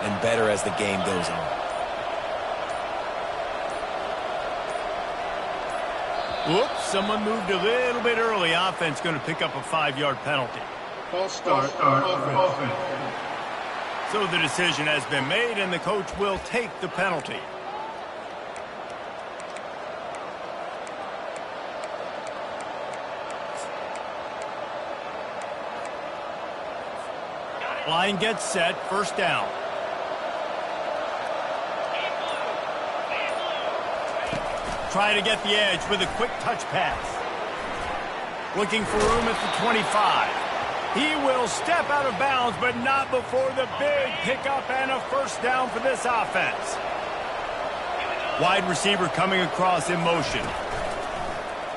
and better as the game goes on. Whoops, someone moved a little bit early. Offense going to pick up a 5-yard penalty. False start offense. So the decision has been made, and the coach will take the penalty. Line gets set, first down. Try to get the edge with a quick touch pass. Looking for room at the 25. He will step out of bounds, but not before the big pickup and a first down for this offense. Wide receiver coming across in motion.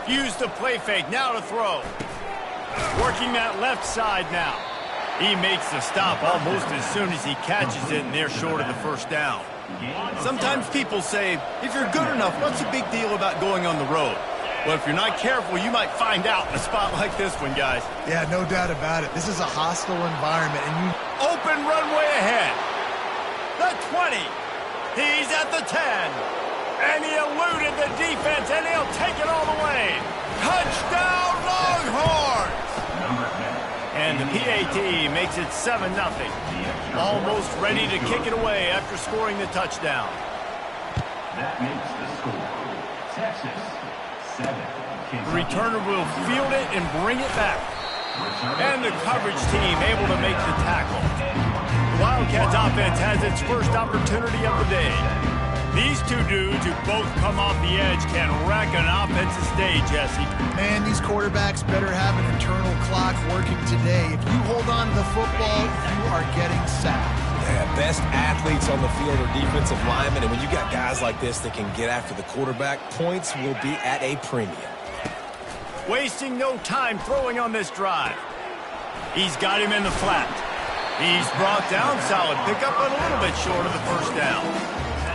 Use the play fake, now to throw. Working that left side now. He makes the stop almost as soon as he catches it, and they're short of the first down. Sometimes people say, if you're good enough, what's the big deal about going on the road? Well, if you're not careful, you might find out in a spot like this one, guys. Yeah, no doubt about it. This is a hostile environment, and you... Open runway ahead. The 20. He's at the 10. And he eluded the defense, and he'll take it all the way. Touchdown, Longhorns! And the PAT makes it 7-0. Almost ready to kick it away after scoring the touchdown. That makes the score. Texas 7. The returner will field it and bring it back. And the coverage team able to make the tackle. The Wildcats offense has its first opportunity of the day. These two dudes who both come off the edge can wreck an offensive day, Jesse. Man, these quarterbacks better have an internal clock working today. If you hold on to the football, you are getting sacked. Yeah, best athletes on the field are defensive linemen, and when you got guys like this that can get after the quarterback, points will be at a premium. Wasting no time throwing on this drive. He's got him in the flat. He's brought down, solid pickup, but a little bit short of the first down.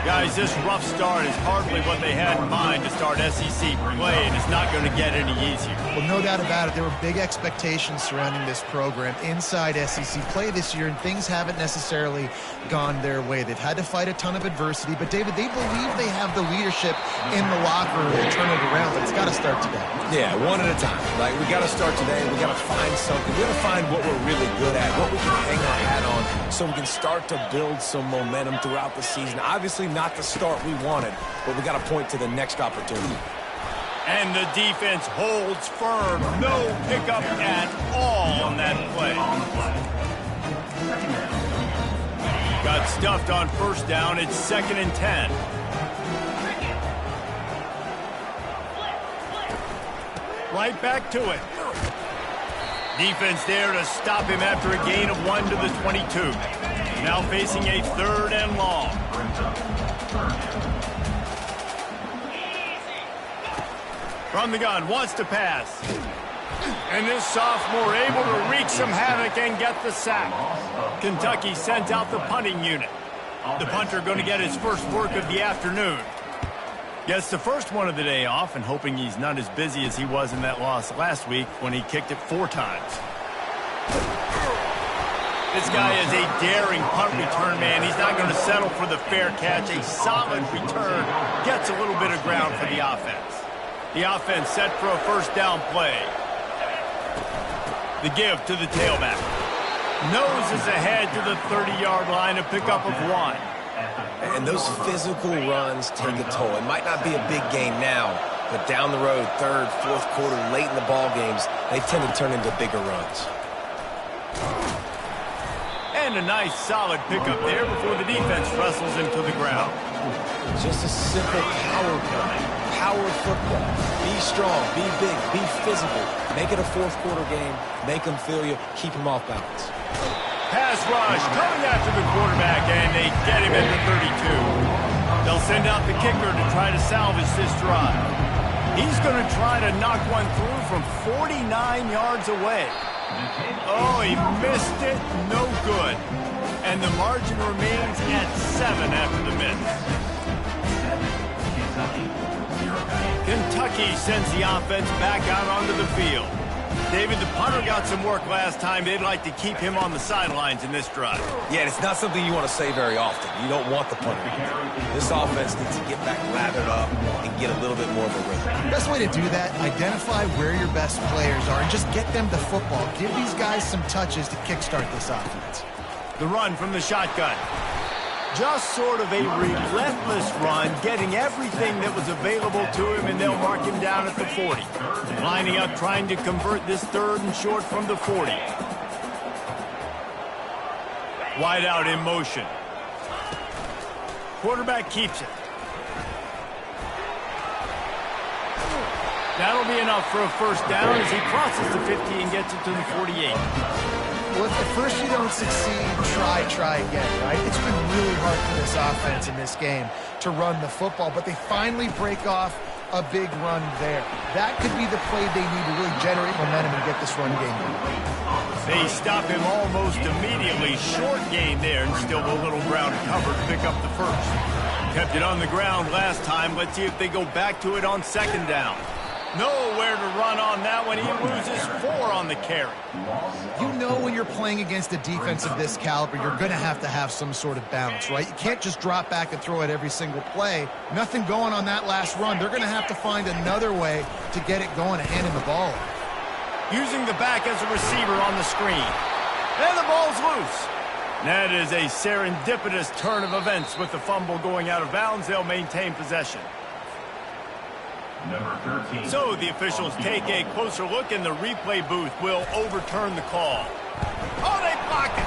Guys, this rough start is hardly what they had in mind to start SEC play, and it's not going to get any easier. Well, no doubt about it. There were big expectations surrounding this program inside SEC play this year, and things haven't necessarily gone their way. They've had to fight a ton of adversity, but, David, they believe they have the leadership in the locker room to turn it around, but it's got to start today. Yeah, one at a time. Like, we got to start today. We got to find something. We got to find what we're really good at, what we can hang our hat on, so we can start to build some momentum throughout the season. Obviously, not the start we wanted, but we got to point to the next opportunity. And the defense holds firm. No pickup at all on that play. Got stuffed on first down. It's 2nd and 10. Right back to it. Defense there to stop him after a gain of 1 to the 22. Now facing a 3rd and long. From the gun, wants to pass. And this sophomore able to wreak some havoc and get the sack. Kentucky sent out the punting unit. The punter going to get his first work of the afternoon. Gets the first one of the day off, and hoping he's not as busy as he was in that loss last week when he kicked it 4 times. This guy is a daring punt return man. He's not going to settle for the fair catch. A solid return gets a little bit of ground for the offense. The offense set for a first down play. The give to the tailback. Noses ahead to the 30-yard line, a pickup of 1. And those physical runs take a toll. It might not be a big game now, but down the road, 3rd, 4th quarter, late in the ball games, they tend to turn into bigger runs. And a nice, solid pickup there before the defense wrestles him to the ground. Just a simple power play. Power football. Be strong, be big, be physical. Make it a 4th quarter game. Make them feel you. Keep them off balance. Pass rush coming after the quarterback, and they get him at the 32. They'll send out the kicker to try to salvage this drive. He's going to try to knock one through from 49 yards away. Oh, he missed it. No good. And the margin remains at 7 after the miss. Kentucky sends the offense back out onto the field. David, the punter got some work last time. They'd like to keep him on the sidelines in this drive. Yeah, it's not something you want to say very often. You don't want the punter. This offense needs to get back lathered up and get a little bit more of a rhythm. Best way to do that, identify where your best players are and just get them the football. Give these guys some touches to kickstart this offense. The run from the shotgun. Just sort of a relentless run, getting everything that was available to him, and they'll mark him down at the 40. Lining up, trying to convert this 3rd and short from the 40. Wide out in motion. Quarterback keeps it. That'll be enough for a first down as he crosses the 50 and gets it to the 48. Well, if at first you don't succeed, try again, right? It's been really hard for this offense in this game to run the football, but they finally break off a big run there. That could be the play they need to really generate momentum and get this run game going. They stop him almost immediately. Short gain there, and still a little ground cover to pick up the first. Kept it on the ground last time. Let's see if they go back to it on 2nd down. Nowhere to run on that one. He loses 4 on the carry. You know when you're playing against a defense of this caliber, you're going to have some sort of balance, right? You can't just drop back and throw it every single play. Nothing going on that last run. They're going to have to find another way to get it going and handing the ball. Using the back as a receiver on the screen. And the ball's loose. That is a serendipitous turn of events with the fumble going out of bounds. They'll maintain possession. Number 13. So the officials take a closer look, and the replay booth will overturn the call. Oh, they blocked it.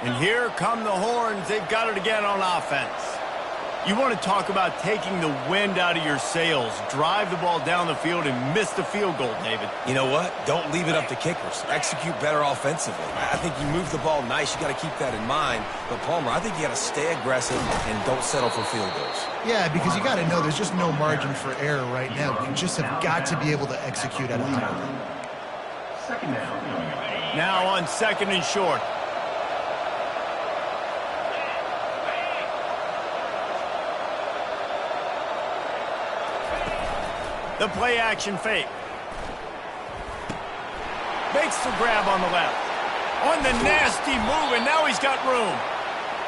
And here come the horns. They've got it again on offense. You want to talk about taking the wind out of your sails. Drive the ball down the field and miss the field goal, David. You know what? Don't leave it up to kickers. Execute better offensively. I think you move the ball nice. You got to keep that in mind. But, Palmer, I think you got to stay aggressive and don't settle for field goals. Yeah, because you got to know there's just no margin for error right now. You just have got to be able to execute at a high level. 2nd down. Now on 2nd and short. The play action fake. Makes the grab on the left. On the nasty move, and now he's got room.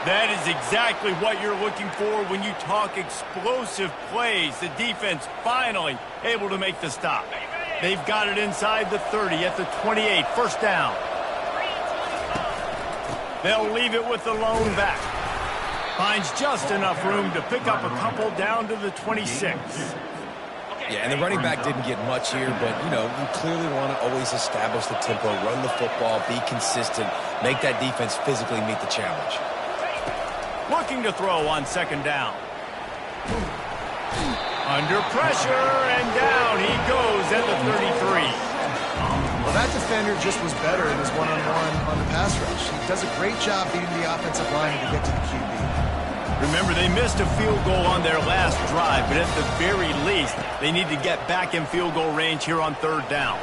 That is exactly what you're looking for when you talk explosive plays. The defense finally able to make the stop. They've got it inside the 30 at the 28. First down. They'll leave it with the lone back. Finds just enough room to pick up a couple down to the 26. Yeah, and the running back didn't get much here, but, you know, you clearly want to always establish the tempo, run the football, be consistent, make that defense physically meet the challenge. Looking to throw on 2nd down. Under pressure, and down he goes at the 33. Well, that defender just was better in his one-on-one on the pass rush. He does a great job beating the offensive line to get to the QB. Remember, they missed a field goal on their last drive, but at the very least, they need to get back in field goal range here on 3rd down.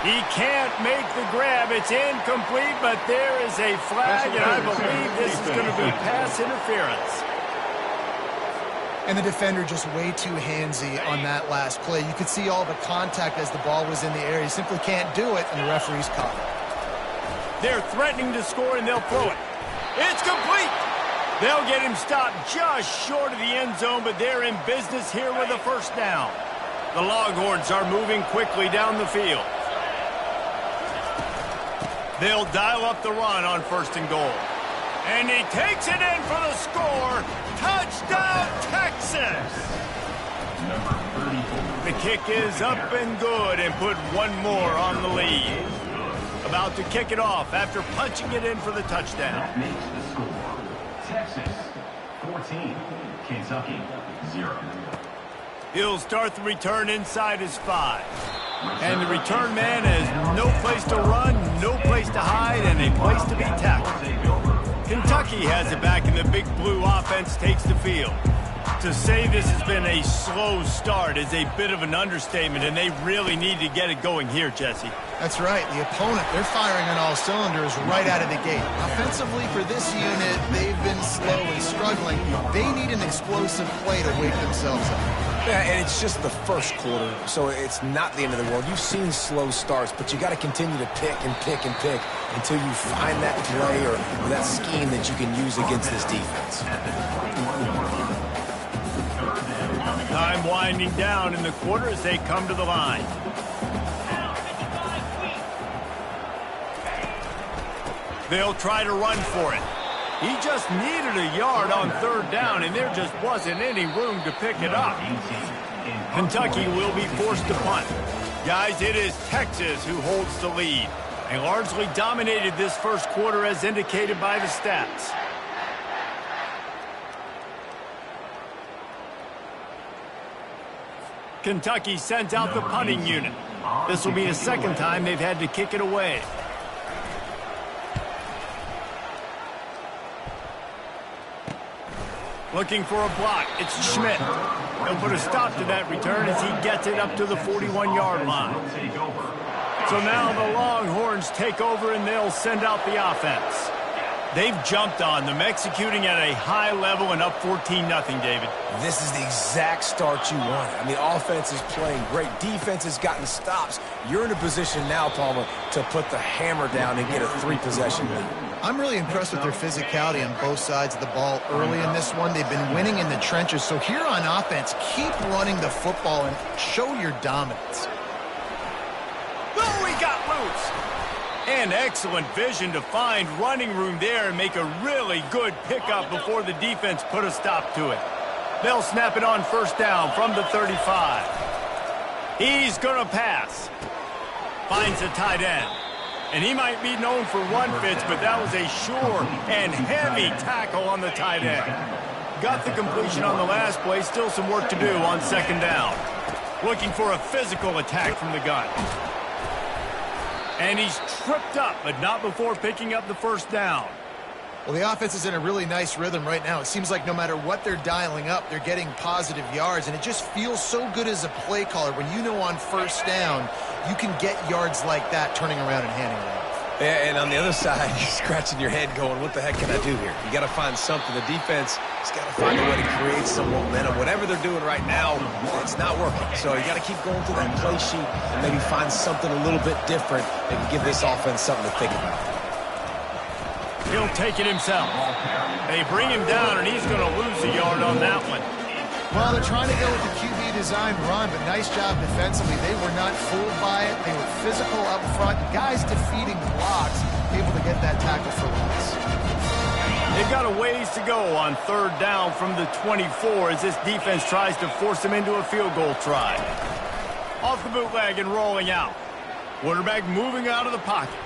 He can't make the grab. It's incomplete, but there is a flag, and I believe this is going to be pass interference. And the defender just way too handsy on that last play. You could see all the contact as the ball was in the air. He simply can't do it, and the referee's caught it. They're threatening to score, and they'll throw it. It's complete. They'll get him stopped just short of the end zone, but they're in business here with a first down. The Longhorns are moving quickly down the field. They'll dial up the run on 1st and goal. And he takes it in for the score. Touchdown, Texas! Number 34. The kick is up and good, and put one more on the lead. About to kick it off after punching it in for the touchdown. That makes the score. Texas 14, Kentucky 0. He'll start the return inside his 5. And the return man has no place to run, no place to hide, and a place to be tackled. Kentucky has it back, and the Big Blue offense takes the field. To say this has been a slow start is a bit of an understatement, and they really need to get it going here, Jesse. That's right. The opponent, they're firing on all cylinders right out of the gate. Offensively, for this unit, they've been slow and struggling. They need an explosive play to wake themselves up. Yeah, and it's just the first quarter, so it's not the end of the world. You've seen slow starts, but you got to continue to pick and pick and pick until you find that play or that scheme that you can use against this defense. Time winding down in the quarter as they come to the line. They'll try to run for it. He just needed a yard on third down, and there just wasn't any room to pick it up. Kentucky will be forced to punt. Guys, it is Texas who holds the lead. They largely dominated this first quarter as indicated by the stats. Kentucky sends out the punting unit. This will be the second time they've had to kick it away. Looking for a block. It's Schmidt. He'll put a stop to that return as he gets it up to the 41-yard line. So now the Longhorns take over and they'll send out the offense. They've jumped on them, executing at a high level and up 14-0, David. This is the exact start you wanted. I mean, offense is playing great. Defense has gotten stops. You're in a position now, Palmer, to put the hammer down and get a 3-possession lead. I'm really impressed with their physicality on both sides of the ball early in this one. They've been winning in the trenches. So here on offense, keep running the football and show your dominance. Oh, he got loose. And excellent vision to find running room there and make a really good pickup before the defense put a stop to it. They'll snap it on first down from the 35. He's going to pass. Finds a tight end. And he might be known for run fits, but that was a sure and heavy tackle on the tight end. Got the completion on the last play. Still some work to do on second down. Looking for a physical attack from the gun. And he's tripped up, but not before picking up the first down. Well, the offense is in a really nice rhythm right now. It seems like no matter what they're dialing up, they're getting positive yards, and it just feels so good as a play caller when you know on first down you can get yards like that turning around and handing it off. Yeah, and on the other side, you're scratching your head going, what the heck can I do here? You got to find something. The defense has got to find a way to create some momentum. Whatever they're doing right now, it's not working. So you got to keep going through that play sheet and maybe find something a little bit different that can give this offense something to think about. He'll take it himself. They bring him down, and he's going to lose a yard on that one. Well, they're trying to go with the QB design run, but nice job defensively. They were not fooled by it. They were physical up front. Guys defeating blocks, able to get that tackle for loss. They've got a ways to go on third down from the 24 as this defense tries to force them into a field goal try. Off the bootleg and rolling out. Quarterback moving out of the pocket.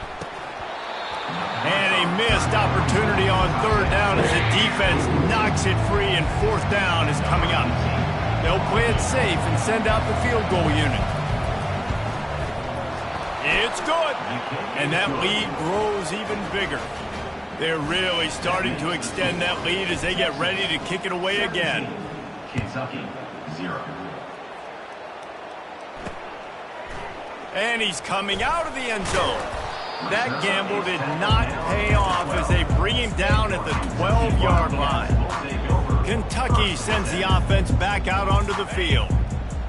And a missed opportunity on third down as the defense knocks it free, and fourth down is coming up. They'll play it safe and send out the field goal unit. It's good. And that lead grows even bigger. They're really starting to extend that lead as they get ready to kick it away again. Kentucky, 0. And he's coming out of the end zone. That gamble did not pay off as they bring him down at the 12-yard line. Kentucky sends the offense back out onto the field.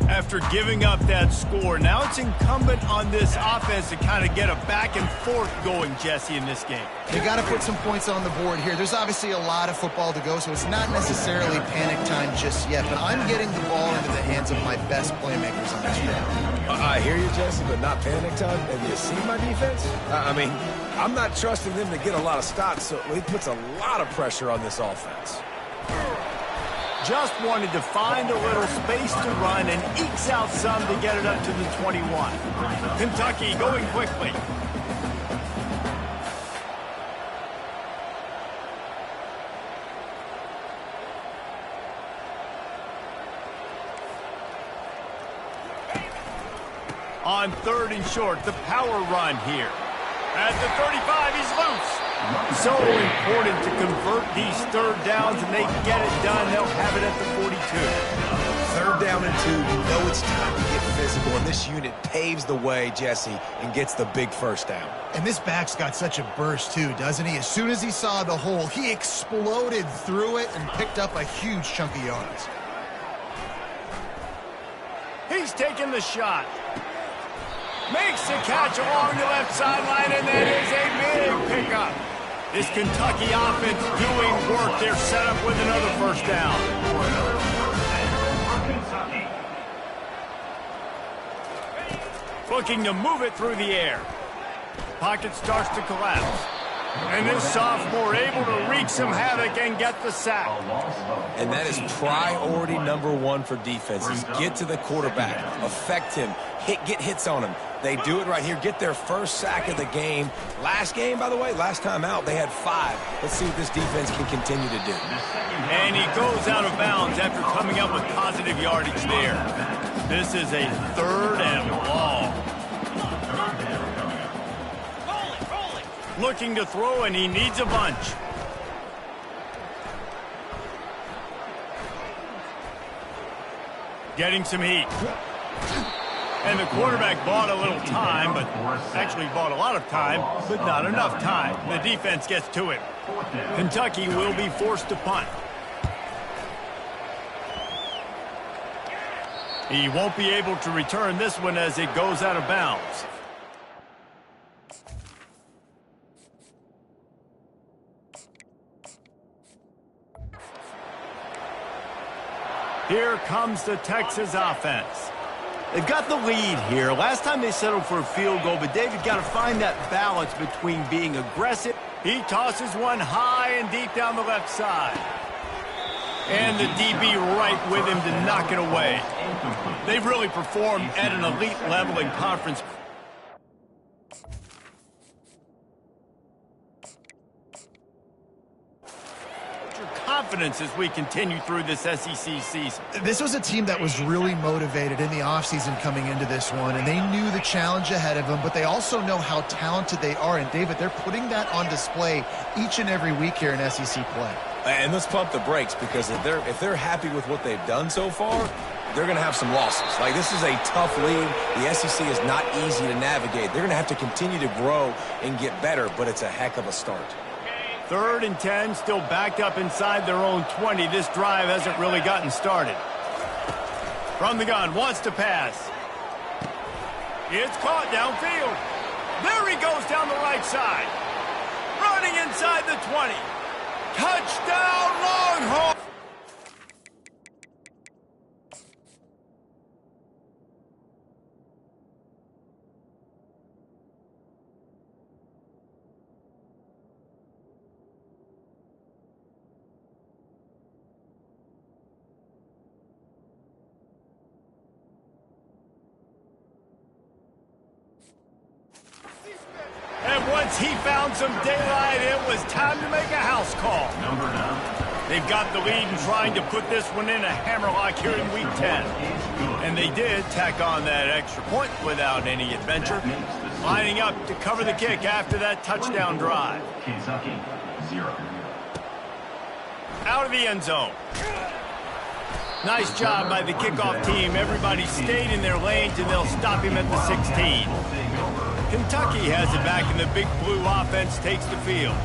After giving up that score, now it's incumbent on this offense to kind of get a back and forth going, Jesse, in this game. They got to put some points on the board here. There's obviously a lot of football to go, so it's not necessarily panic time just yet, but I'm getting the ball into the hands of my best playmakers on this drive. I hear you, Jesse, but not panic time. Have you seen my defense? I mean, I'm not trusting them to get a lot of stops, so it puts a lot of pressure on this offense. Just wanted to find a little space to run and ekes out some to get it up to the 21. Kentucky going quickly. On 3rd and short, the power run here. At the 35, he's loose. So important to convert these 3rd downs, and they get it done. They'll have it at the 42. 3rd down and 2, you know it's time to get physical, and this unit paves the way, Jesse, and gets the big 1st down. And this back's got such a burst, too, doesn't he? As soon as he saw the hole, he exploded through it and picked up a huge chunk of yards. He's taking the shot. Makes the catch along the left sideline, and that is a big pickup. This Kentucky offense doing work. They're set up with another 1st down. Looking to move it through the air. Pocket starts to collapse. And this sophomore able to wreak some havoc and get the sack. And that is priority number 1 for defenses. Get to the quarterback. Affect him. Get hits on him. They do it right here. Get their 1st sack of the game. Last game, by the way, last time out, they had 5. Let's see what this defense can continue to do. And he goes out of bounds after coming up with positive yardage there. This is a 3rd and long. Looking to throw, and he needs a bunch. Getting some heat. And the quarterback bought a little time, but actually bought a lot of time, but not enough time. The defense gets to it. Kentucky will be forced to punt. He won't be able to return this one as it goes out of bounds. Here comes the Texas offense. They've got the lead here. Last time they settled for a field goal, but David got to find that balance between being aggressive. He tosses one high and deep down the left side. And the DB right with him to knock it away. They've really performed at an elite level in conference. Confidence as we continue through this SEC season. This was a team that was really motivated in the offseason coming into this one, and they knew the challenge ahead of them, but they also know how talented they are. And, David, they're putting that on display each and every week here in SEC play. And let's pump the brakes, because if they're happy with what they've done so far, they're going to have some losses. Like, this is a tough league. The SEC is not easy to navigate. They're going to have to continue to grow and get better, but it's a heck of a start. 3rd and 10, still backed up inside their own 20. This drive hasn't really gotten started. From the gun, wants to pass. It's caught downfield. There he goes down the right side. Running inside the 20. Touchdown, Longhorns! And once he found some daylight, it was time to make a house call. They've got the lead and trying to put this one in a hammerlock here in Week 10. And they did tack on that extra point without any adventure. Lining up to cover the kick after that touchdown drive. Kentucky, 0. Out of the end zone. Nice job by the kickoff team. Everybody stayed in their lanes, and they'll stop him at the 16. Kentucky has it back, and the big blue offense takes the field.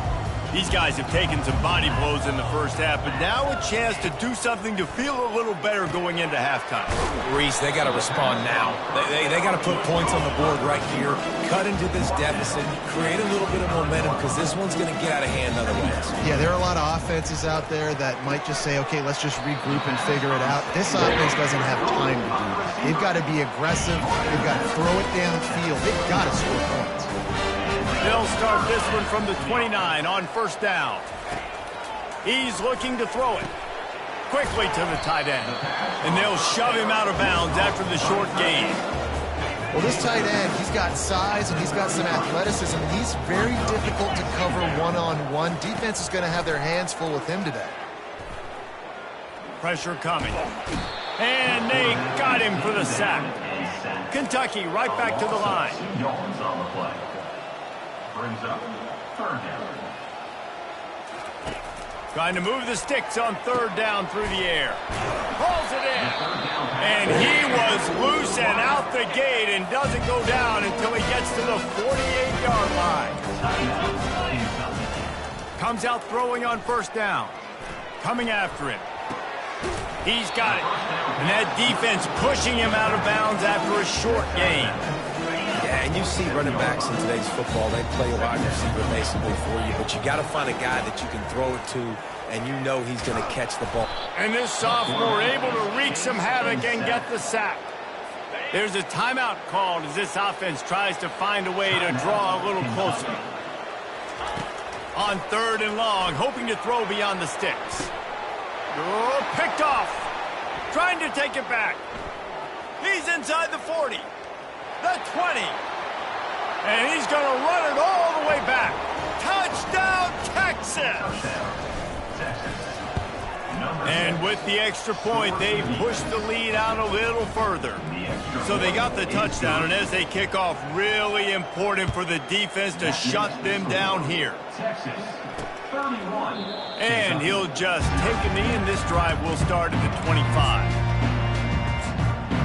These guys have taken some body blows in the first half, but now a chance to do something to feel a little better going into halftime. Reese, they got to respond now. They got to put points on the board right here, cut into this deficit, create a little bit of momentum, because this one's going to get out of hand otherwise. Yeah, there are a lot of offenses out there that might just say, okay, let's just regroup and figure it out. This offense doesn't have time to do that. They've got to be aggressive. They've got to throw it downfield. They've got to score points. They'll start this one from the 29 on 1st down. He's looking to throw it quickly to the tight end. And they'll shove him out of bounds after the short gain. Well, this tight end, he's got size and he's got some athleticism. He's very difficult to cover one-on-one. Defense is going to have their hands full with him today. Pressure coming. And they got him for the sack. Kentucky right back to the line. 2 yards on the play. Brings up 3rd down. Trying to move the sticks on 3rd down through the air. Pulls it in. And he was loose and out the gate and doesn't go down until he gets to the 48-yard line. Comes out throwing on 1st down. Coming after him. He's got it. And that defense pushing him out of bounds after a short gain. Yeah, and you see running backs in today's football, they play wide receiver basically for you, but you got to find a guy that you can throw it to, and you know he's going to catch the ball. And this sophomore able to wreak some havoc and get the sack. There's a timeout called as this offense tries to find a way to draw a little closer. On 3rd and long, hoping to throw beyond the sticks. Oh, picked off. Trying to take it back. He's inside the 40. The 20. And he's going to run it all the way back. Touchdown, Texas! And with the extra point, they pushed the lead out a little further. So they got the touchdown, and as they kick off, really important for the defense to shut them down here. Texas, 31. And he'll just take a knee, and this drive will start at the 25.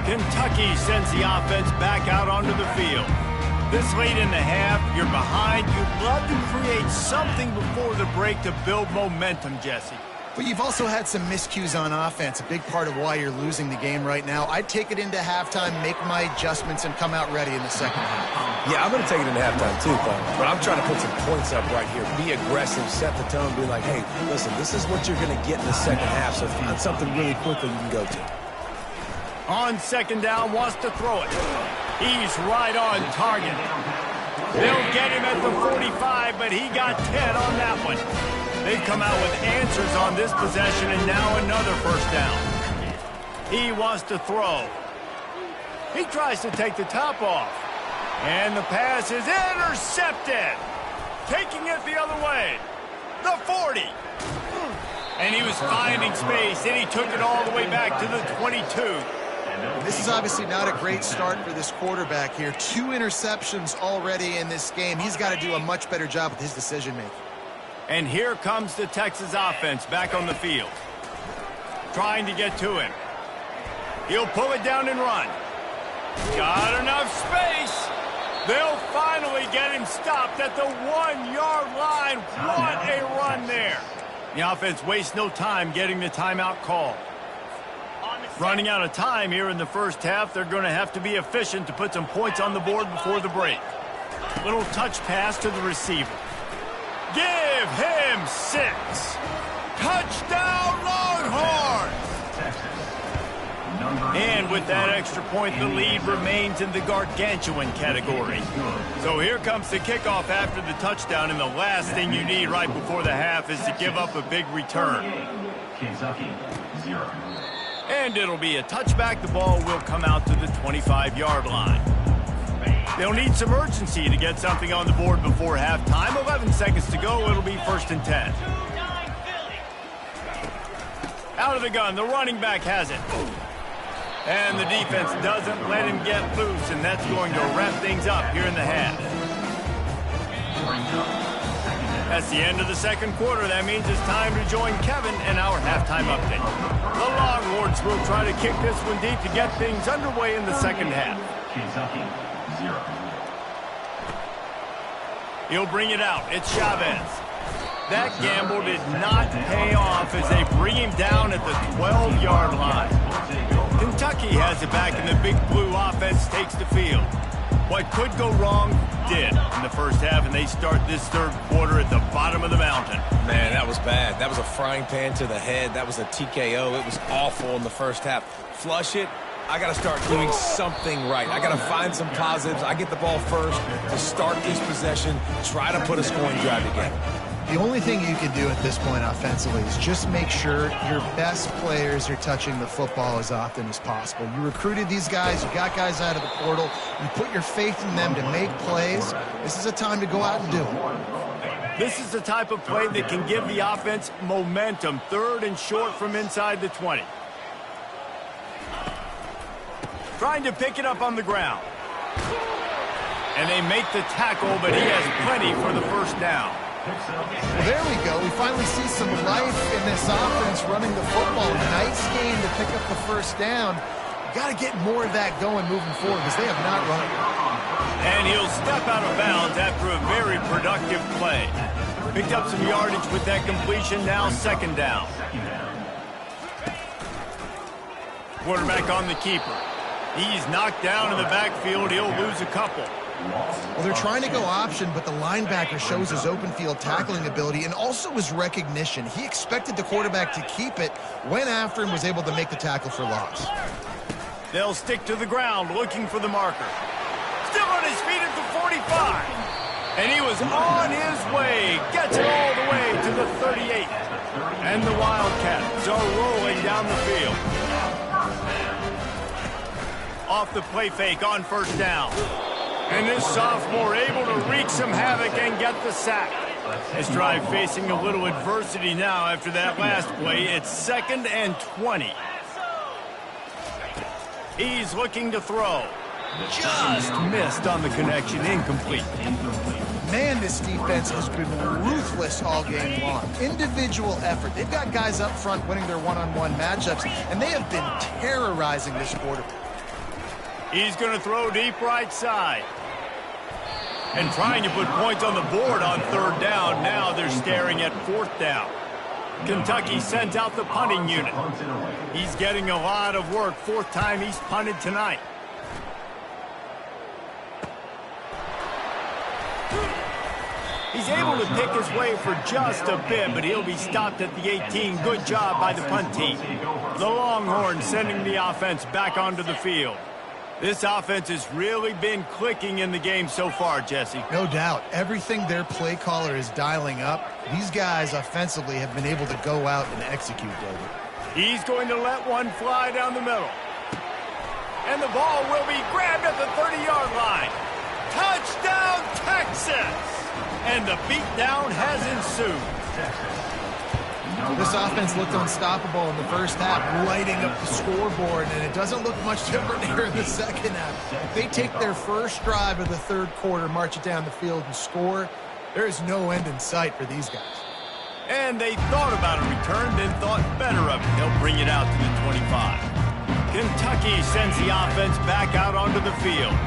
Kentucky sends the offense back out onto the field. This late in the half, you're behind. You'd love to create something before the break to build momentum, Jesse. But you've also had some miscues on offense, a big part of why you're losing the game right now. I'd take it into halftime, make my adjustments, and come out ready in the second half. Yeah, I'm going to take it into halftime too, Paul. But I'm trying to put some points up right here. Be aggressive, set the tone, be like, hey, listen, this is what you're going to get in the second half, so find something really quickly you can go to. On 2nd down, wants to throw it. He's right on target. They'll get him at the 45, but he got 10 on that one. They've come out with answers on this possession, and now another 1st down. He wants to throw. He tries to take the top off. And the pass is intercepted. Taking it the other way. The 40. And he was finding space, and he took it all the way back to the 22. This is obviously not a great start for this quarterback here. 2 interceptions already in this game. He's got to do a much better job with his decision-making. And here comes the Texas offense back on the field. Trying to get to him. He'll pull it down and run. Got enough space. They'll finally get him stopped at the 1-yard line. What a run there. The offense wastes no time getting the timeout call. Running out of time here in the first half, they're going to have to be efficient to put some points on the board before the break. Little touch pass to the receiver. Give him 6. Touchdown, Longhorns! And with that extra point, the lead remains in the gargantuan category. So here comes the kickoff after the touchdown, and the last thing you need right before the half is to give up a big return. Kentucky, 0. And it'll be a touchback. The ball will come out to the 25-yard line. They'll need some urgency to get something on the board before halftime. 11 seconds to go. It'll be 1st and 10. Out of the gun. The running back has it. And the defense doesn't let him get loose, and that's going to wrap things up here in the half. That's the end of the second quarter. That means it's time to join Kevin and our halftime update. The Longhorns will try to kick this one deep to get things underway in the second half. Kentucky, 0. He'll bring it out. It's Chavez. That gamble did not pay off as they bring him down at the 12-yard line. Kentucky has it back, and the Big Blue offense takes the field. What could go wrong did in the first half, and they start this third quarter at the bottom of the mountain. Man, that was bad. That was a frying pan to the head. That was a TKO. It was awful in the first half. Flush it. I got to start doing something right. I got to find some positives. I get the ball first to start this possession, try to put a scoring drive together. The only thing you can do at this point offensively is just make sure your best players are touching the football as often as possible. You recruited these guys, you got guys out of the portal, you put your faith in them to make plays. This is a time to go out and do it. This is the type of play that can give the offense momentum. 3rd and short from inside the 20. Trying to pick it up on the ground. And they make the tackle, but he has plenty for the first down. Well, there we go. We finally see some life in this offense running the football. Nice game to pick up the first down. Got to get more of that going moving forward because they have not run it. And he'll step out of bounds after a very productive play. Picked up some yardage with that completion, now second down. Quarterback on the keeper. He's knocked down in the backfield. He'll lose a couple. Well, they're trying to go option, but the linebacker shows his open field tackling ability and also his recognition. He expected the quarterback to keep it, went after him, was able to make the tackle for loss. They'll stick to the ground looking for the marker. Still on his feet at the 45. And he was on his way. Gets it all the way to the 38. And the Wildcats are rolling down the field. Off the play fake on first down. And this sophomore able to wreak some havoc and get the sack. This drive facing a little adversity now after that last play. It's 2nd and 20. He's looking to throw. Just missed on the connection. Incomplete. Man, this defense has been ruthless all game long. Individual effort. They've got guys up front winning their one-on-one matchups, and they have been terrorizing this quarterback. He's going to throw deep right side. And trying to put points on the board on third down. Now they're staring at fourth down. Kentucky sends out the punting unit. He's getting a lot of work. Fourth time he's punted tonight. He's able to pick his way for just a bit, but he'll be stopped at the 18. Good job by the punt team. The Longhorns sending the offense back onto the field. This offense has really been clicking in the game so far, Jesse. No doubt. Everything their play caller is dialing up, these guys offensively have been able to go out and execute, David. He's going to let one fly down the middle. And the ball will be grabbed at the 30-yard line. Touchdown, Texas! And the beatdown has ensued. This offense looked unstoppable in the first half, lighting up the scoreboard, and it doesn't look much different here in the second half. If they take their first drive of the third quarter, march it down the field, and score, there is no end in sight for these guys. And they thought about a return, then thought better of it. They'll bring it out to the 25. Kentucky sends the offense back out onto the field.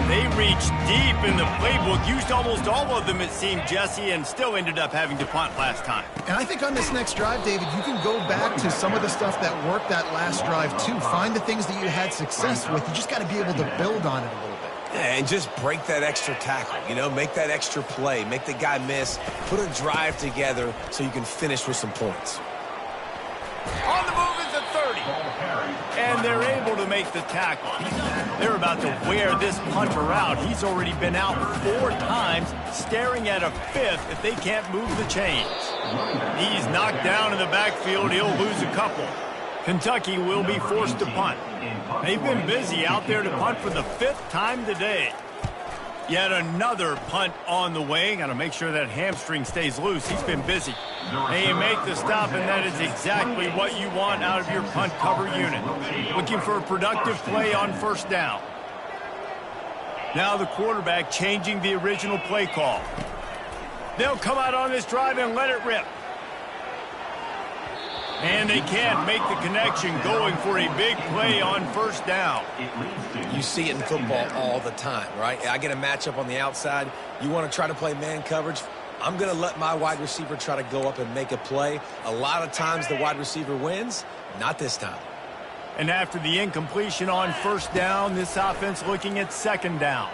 They reached deep in the playbook, used almost all of them, it seemed, Jesse, and still ended up having to punt last time. And I think on this next drive, David, you can go back to some of the stuff that worked that last drive, too. Find the things that you had success with. You just got to be able to build on it a little bit. Yeah, and just break that extra tackle, you know, make that extra play, make the guy miss, put a drive together so you can finish with some points. On the move is the 30. And they're able to make the tackle. They're about to wear this punter out. He's already been out 4 times, staring at a 5th if they can't move the chains. He's knocked down in the backfield. He'll lose a couple. Kentucky will be forced to punt. They've been busy out there to punt for the 5th time today. Yet another punt on the way. Got to make sure that hamstring stays loose. He's been busy. They make the stop, and that is exactly what you want out of your punt cover unit. Looking for a productive play on first down. Now the quarterback changing the original play call. They'll come out on this drive and let it rip. And they can't make the connection, going for a big play on first down. You see it in football all the time, right? I get a matchup on the outside. You want to try to play man coverage? I'm going to let my wide receiver try to go up and make a play. A lot of times the wide receiver wins. Not this time. And after the incompletion on first down, this offense looking at second down.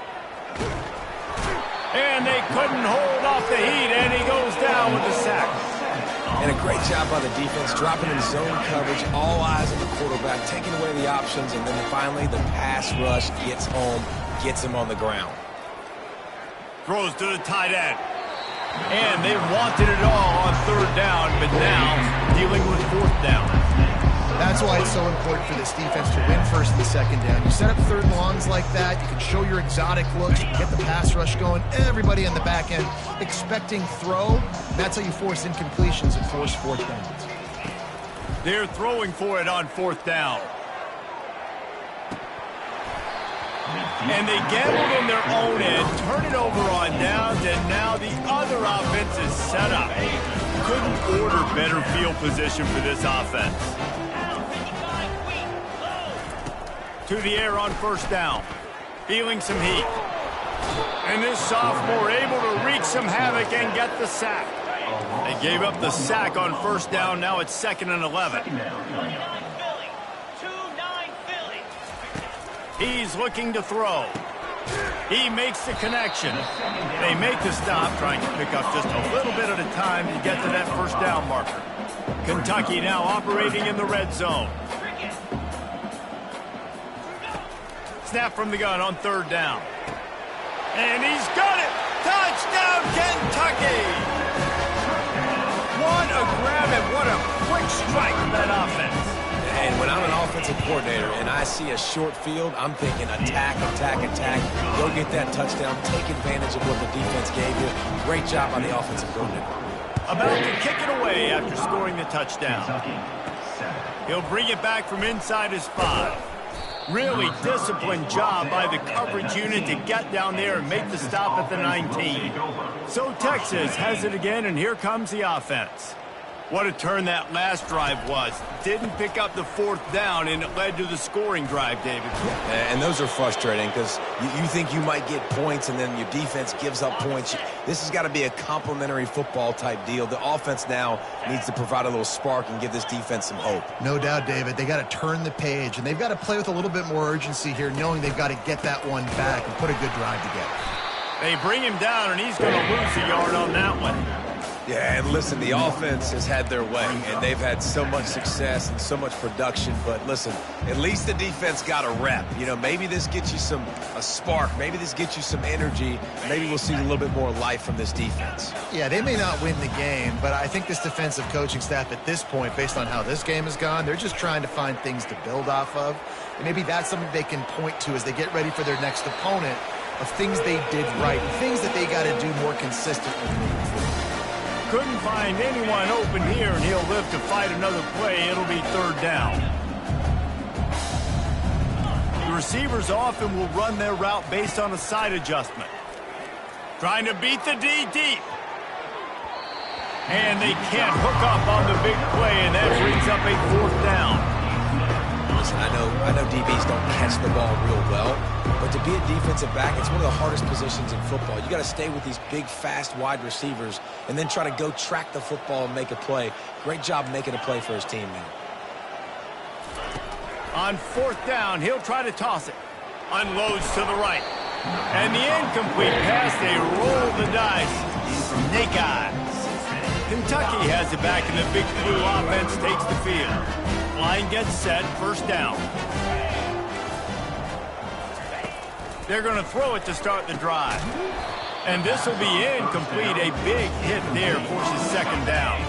And they couldn't hold off the heat, and he goes down with the sack. And a great job by the defense, dropping in zone coverage, all eyes on the quarterback, taking away the options, and then finally the pass rush gets home, gets him on the ground. Throws to the tight end. And they wanted it all on third down, but now dealing with fourth down. That's why it's so important for this defense to win first and second down. You set up third and longs like that, you can show your exotic looks, you can get the pass rush going, everybody in the back end expecting throw. That's how you force incompletions and force fourth downs. They're throwing for it on fourth down. And they gambled in their own end, turn it over on downs, and now the other offense is set up. Couldn't order better field position for this offense. To the air on first down. Feeling some heat. And this sophomore able to wreak some havoc and get the sack. They gave up the sack on first down. Now it's 2nd and 11. He's looking to throw. He makes the connection. They make the stop, trying to pick up just a little bit at a time to get to that first down marker. Kentucky now operating in the red zone. Snap from the gun on 3rd down. And he's got it! Touchdown, Kentucky! What a grab and what a quick strike from that offense. And when I'm an offensive coordinator and I see a short field, I'm thinking attack, attack, attack. Go get that touchdown. Take advantage of what the defense gave you. Great job by the offensive coordinator. About to kick it away after scoring the touchdown. He'll bring it back from inside his 5. Really disciplined job by the coverage unit to get down there and make the stop at the 19. So Texas has it again, and here comes the offense. What a turn that last drive was. Didn't pick up the 4th down, and it led to the scoring drive, David. And those are frustrating because you think you might get points, and then your defense gives up points. This has got to be a complementary football type deal. The offense now needs to provide a little spark and give this defense some hope. No doubt, David. They got to turn the page, and they've got to play with a little bit more urgency here, knowing they've got to get that one back and put a good drive together. They bring him down, and he's going to lose a yard on that one. Yeah, and listen, the offense has had their way, and they've had so much success and so much production. But listen, at least the defense got a rep. You know, maybe this gets you a spark. Maybe this gets you some energy. Maybe we'll see a little bit more life from this defense. Yeah, they may not win the game, but I think this defensive coaching staff at this point, based on how this game has gone, they're just trying to find things to build off of. And maybe that's something they can point to as they get ready for their next opponent, of things they did right, things that they got to do more consistently moving forward. Couldn't find anyone open here, and he'll live to fight another play. It'll be 3rd down. The receivers often will run their route based on a side adjustment. Trying to beat the D deep. And they can't hook up on the big play, and that brings up a 4th down. Listen, I know DBs don't catch the ball real well, but to be a defensive back, it's one of the hardest positions in football. You got to stay with these big, fast, wide receivers and then try to go track the football and make a play. Great job making a play for his team now. On 4th down, he'll try to toss it. Unloads to the right. And the incomplete pass, they roll the dice. Snake eyes. Kentucky has it back, and the Big Blue offense takes the field. Line gets set, 1st down. They're going to throw it to start the drive. And this will be incomplete. A big hit there forces 2nd down.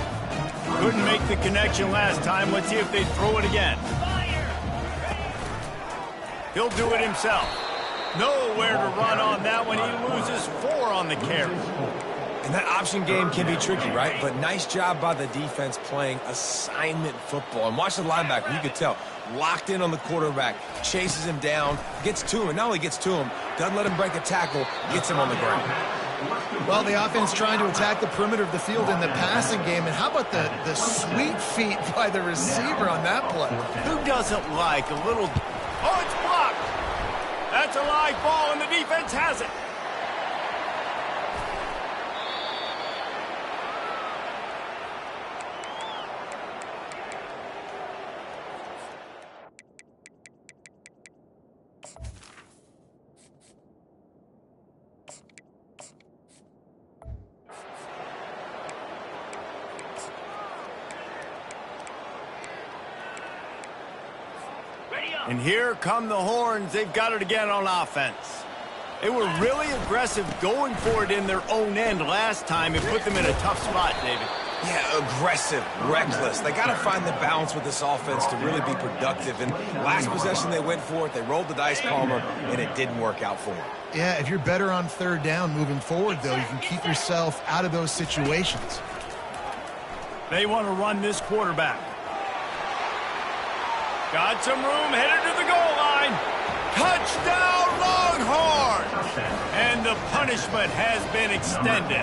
Couldn't make the connection last time. Let's see if they throw it again. He'll do it himself. Nowhere to run on that one. He loses 4 on the carry. And that option game can be tricky, right? But nice job by the defense playing assignment football. And watch the linebacker. You could tell. Locked in on the quarterback. Chases him down. Gets to him. And not only gets to him, doesn't let him break a tackle. Gets him on the ground. Well, the offense trying to attack the perimeter of the field in the passing game. And how about the sweet feet by the receiver on that play? Who doesn't like a little... Oh, it's blocked. That's a live ball, and the defense has it. And here come the Horns. They've got it again on offense. They were really aggressive going for it in their own end last time. It put them in a tough spot, David. Yeah, aggressive, reckless. They got to find the balance with this offense to really be productive. And last possession they went for it. They rolled the dice, Palmer, and it didn't work out for them. Yeah, if you're better on 3rd down moving forward, though, you can keep yourself out of those situations. They want to run this quarterback. Got some room, headed to the goal line. Touchdown, And the punishment has been extended.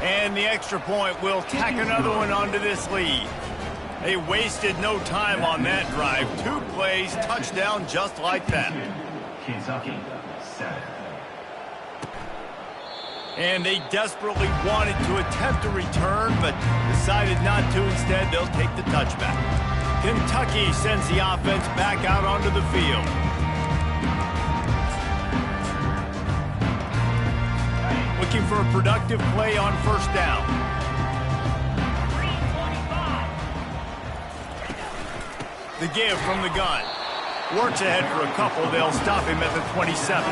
And the extra point will tack another one onto this lead. They wasted no time on that drive. 2 plays, touchdown just like that. Kentucky, 7. And they desperately wanted to attempt a return, but decided not to. Instead, they'll take the touchback. Kentucky sends the offense back out onto the field. Looking for a productive play on first down. The give from the gun. Works ahead for a couple. They'll stop him at the 27.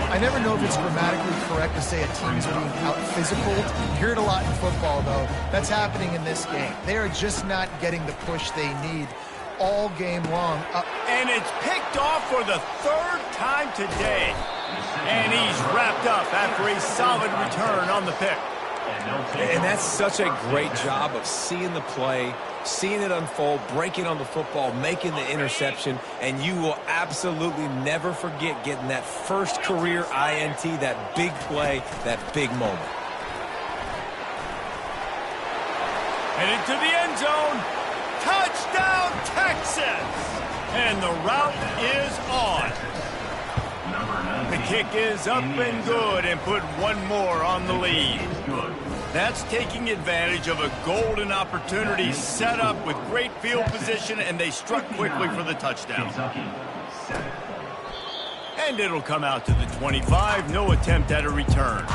I never know if it's grammatically correct to say a team's being out-physical. You hear it a lot in football, though. That's happening in this game. They are just not getting the push they need all game long. And it's picked off for the 3rd time today. And he's wrapped up after a solid return on the pick. And that's such a great job of seeing the play, seeing it unfold, breaking on the football, making the interception, and you will absolutely never forget getting that first career INT, that big play, that big moment. Headed to the end zone. Touchdown, Texas! And the route is on. The kick is up and good and put one more on the lead. That's taking advantage of a golden opportunity set up with great field position, and they struck quickly for the touchdown. And it'll come out to the 25. No attempt at a return.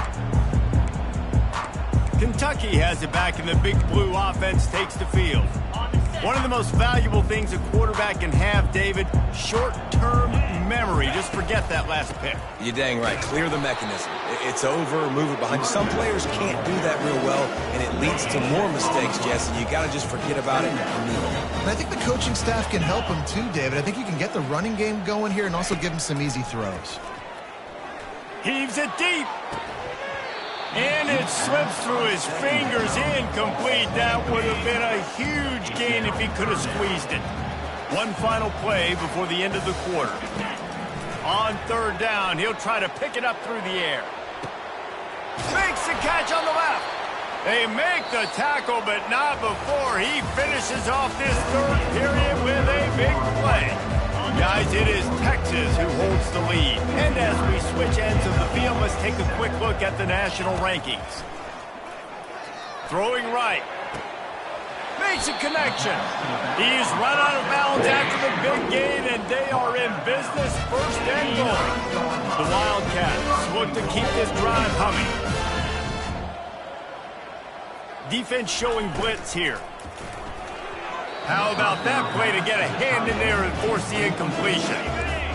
Kentucky has it back, and the Big Blue offense takes the field. One of the most valuable things a quarterback can have, David, short-term memory. Just forget that last pick. You're dang right. Clear the mechanism. It's over, move it behind you. Some players can't do that real well, and it leads to more mistakes, Jesse. You got to just forget about it and move on. And I think the coaching staff can help him too, David. I think you can get the running game going here and also give him some easy throws. Heaves it deep. And it slips through his fingers, incomplete. That would have been a huge gain if he could have squeezed it. One final play before the end of the quarter. On 3rd down, he'll try to pick it up through the air. Makes the catch on the left. They make the tackle, but not before he finishes off this 3rd period with a big play. Guys, it is Texas who holds the lead. And as we switch ends of the field, let's take a quick look at the national rankings. Throwing right. Makes a connection. He's run out of bounds after the big gain, and they are in business, 1st and goal. The Wildcats look to keep this drive humming. Defense showing blitz here. How about that play to get a hand in there and force the incompletion?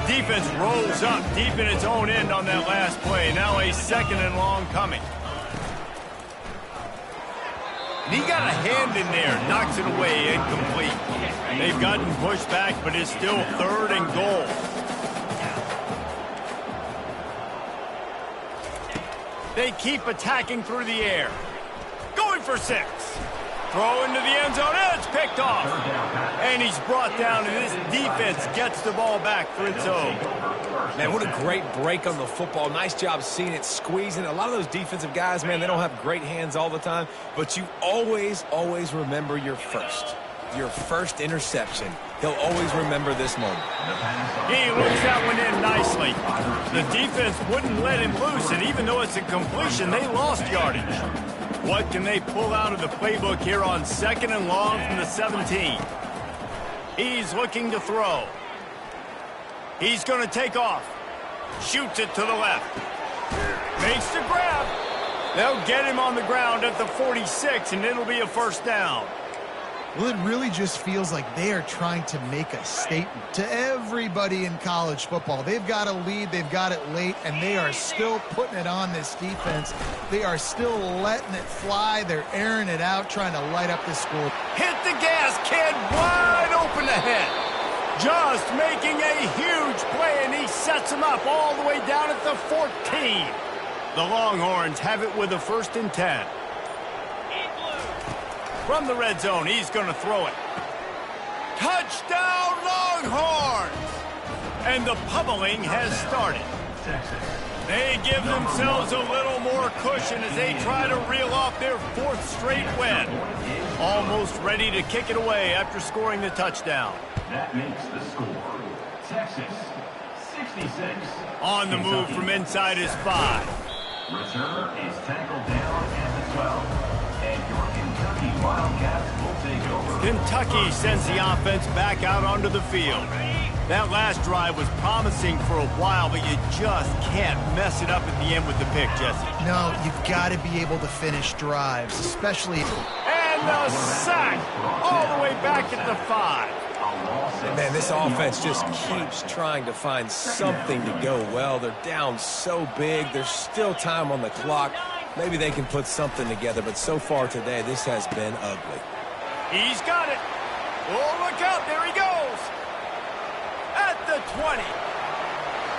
Defense rolls up deep in its own end on that last play. Now a 2nd and long coming. And he got a hand in there, knocks it away, incomplete. They've gotten pushed back, but it's still 3rd and goal. They keep attacking through the air. Going for 6. Throw into the end zone, and it's picked off. And he's brought down, and this defense gets the ball back for its own. Man, what a great break on the football. Nice job seeing it, squeezing. A lot of those defensive guys, man, they don't have great hands all the time, but you always remember your first interception. He'll always remember this moment. He looks that one in nicely. The defense wouldn't let him loose, and even though it's a completion, they lost yardage. What can they pull out of the playbook here on 2nd and long from the 17? He's looking to throw. He's going to take off. Shoots it to the left. Makes the grab. They'll get him on the ground at the 46, and it'll be a 1st down. Well, it really just feels like they are trying to make a statement to everybody in college football. They've got a lead, they've got it late, and they are still putting it on this defense. They are still letting it fly. They're airing it out, trying to light up this score. Hit the gas, kid, wide open ahead. Just making a huge play, and he sets him up all the way down at the 14. The Longhorns have it with a 1st and 10. From the red zone, he's going to throw it. Touchdown, Longhorns! And the pummeling has started. They give themselves a little more cushion as they try to reel off their 4th straight win. Almost ready to kick it away after scoring the touchdown. That makes the score. Texas, 66. On the move from inside his 5. Return is tackled down at the 12. And your Kentucky Wildcats will take over. Kentucky sends the offense back out onto the field. That last drive was promising for a while, but you just can't mess it up at the end with the pick, Jesse. No, you've got to be able to finish drives, especially... And the sack all the way back at the 5. Man, this offense just keeps trying to find something to go well. They're down so big. There's still time on the clock. Maybe they can put something together, but so far today, this has been ugly. He's got it. Oh, look out. There he goes. At the 20.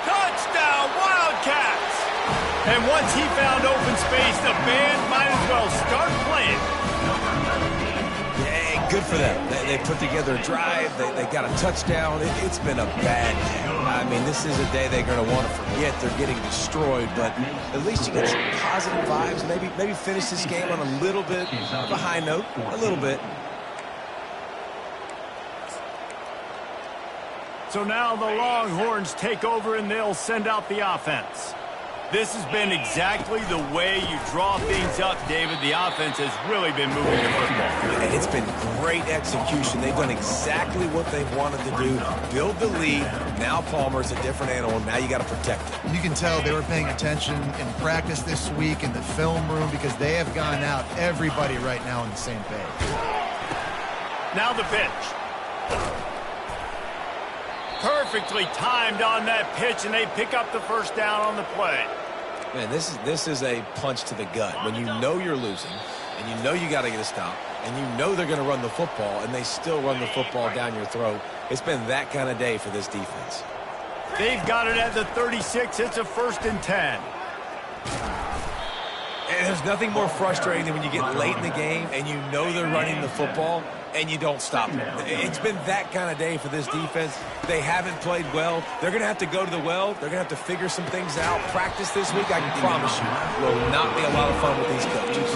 Touchdown, Wildcats. And once he found open space, the band might as well start playing. Yeah, good for them. They put together a drive. They got a touchdown. It's been a bad day. I mean, this is a day they're going to want to forget. They're getting destroyed, but at least you get some positive vibes. Maybe finish this game on a little bit of a high note, a little bit. So now the Longhorns take over and they'll send out the offense. This has been exactly the way you draw things up, David. The offense has really been moving the football. And it's been great execution. They've done exactly what they've wanted to do. Build the lead. Now Palmer's a different animal. Now you got to protect it. You can tell they were paying attention in practice this week in the film room because they have gone out, everybody right now on the same page. Now the pitch. Perfectly timed on that pitch, and they pick up the first down on the play. Man, this is a punch to the gut. When you know you're losing, and you know you got to get a stop, and you know they're going to run the football, and they still run the football down your throat. It's been that kind of day for this defense. They've got it at the 36. It's a 1st and 10. And there's nothing more frustrating than when you get late in the game and you know they're running the football and you don't stop them. It's been that kind of day for this defense. They haven't played well. They're going to have to go to the well. They're going to have to figure some things out. Practice this week, I can promise you, will not be a lot of fun with these coaches.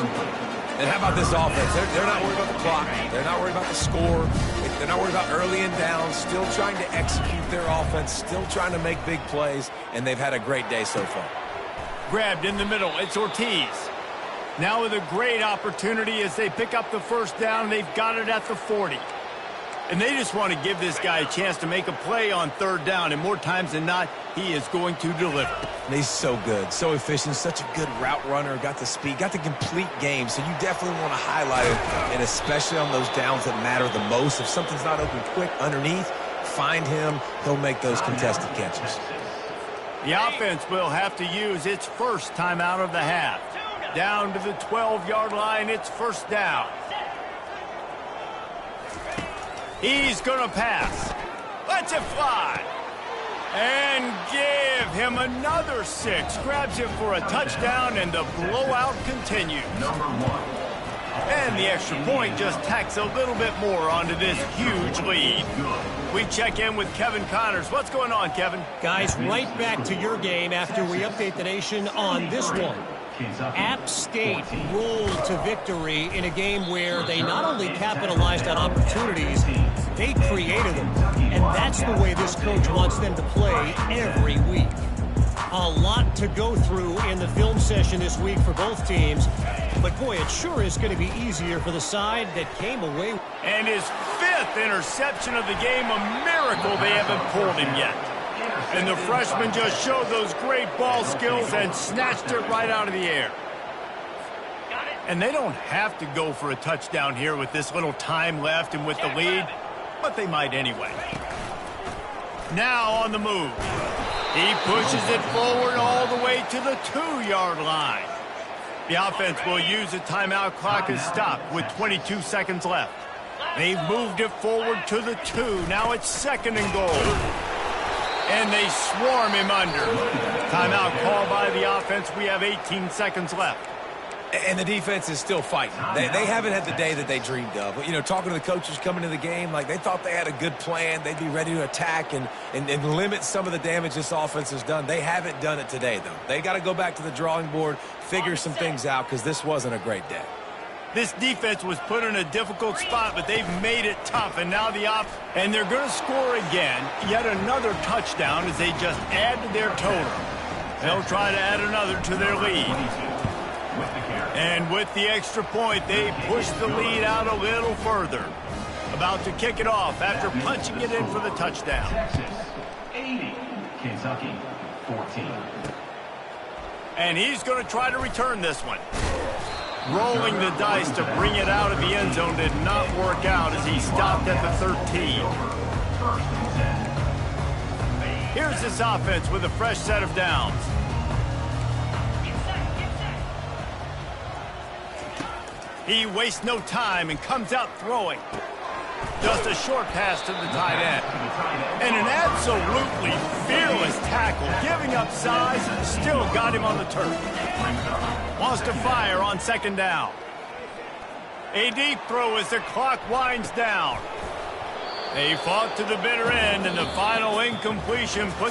And how about this offense? They're not worried about the clock. They're not worried about the score. They're not worried about early and down. Still trying to execute their offense. Still trying to make big plays. And they've had a great day so far. Grabbed in the middle. It's Ortiz. Now with a great opportunity as they pick up the first down. They've got it at the 40. And they just want to give this guy a chance to make a play on 3rd down. And more times than not, he is going to deliver. And he's so good, so efficient, such a good route runner, got the speed, got the complete game. So you definitely want to highlight it, and especially on those downs that matter the most. If something's not open quick underneath, find him. He'll make those contested catches. The offense will have to use its first timeout of the half. Down to the 12-yard line, it's 1st down. He's going to pass. Lets it fly. And give him another 6. Grabs him for a touchdown, and the blowout continues. And the extra point just tacks a little bit more onto this huge lead. We check in with Kevin Connors. What's going on, Kevin? Guys, right back to your game after we update the nation on this one. App State rolled to victory in a game where they not only capitalized on opportunities, they created them. And that's the way this coach wants them to play every week. A lot to go through in the film session this week for both teams. But, boy, it sure is going to be easier for the side that came away. And his 5th interception of the game, a miracle they haven't pulled him yet. And the freshman just showed those great ball skills and snatched it right out of the air. And they don't have to go for a touchdown here with this little time left and with the lead, but they might anyway. Now on the move. He pushes it forward all the way to the 2-yard line. The offense will use a timeout. Clock is stopped with 22 seconds left. They've moved it forward to the 2. Now it's 2nd and goal. And they swarm him under. Timeout called by the offense. We have 18 seconds left. And the defense is still fighting. They haven't had the day that they dreamed of. But, you know, talking to the coaches coming to the game, like they thought they had a good plan. They'd be ready to attack and limit some of the damage this offense has done. They haven't done it today, though. They got to go back to the drawing board, figure some things out, because this wasn't a great day. This defense was put in a difficult spot, but they've made it tough. And now and they're going to score again. Yet another touchdown as they just add to their total. They'll try to add another to their lead. And with the extra point, they push the lead out a little further. About to kick it off after punching it in for the touchdown. Texas 80, Kentucky 14. And he's going to try to return this one. Rolling the dice to bring it out of the end zone did not work out as he stopped at the 13. Here's this offense with a fresh set of downs. He wastes no time and comes out throwing. Just a short pass to the tight end. And an absolutely fearless tackle, giving up size, still got him on the turf. Wants to fire on second down. A deep throw as the clock winds down. They fought to the bitter end, and the final incompletion puts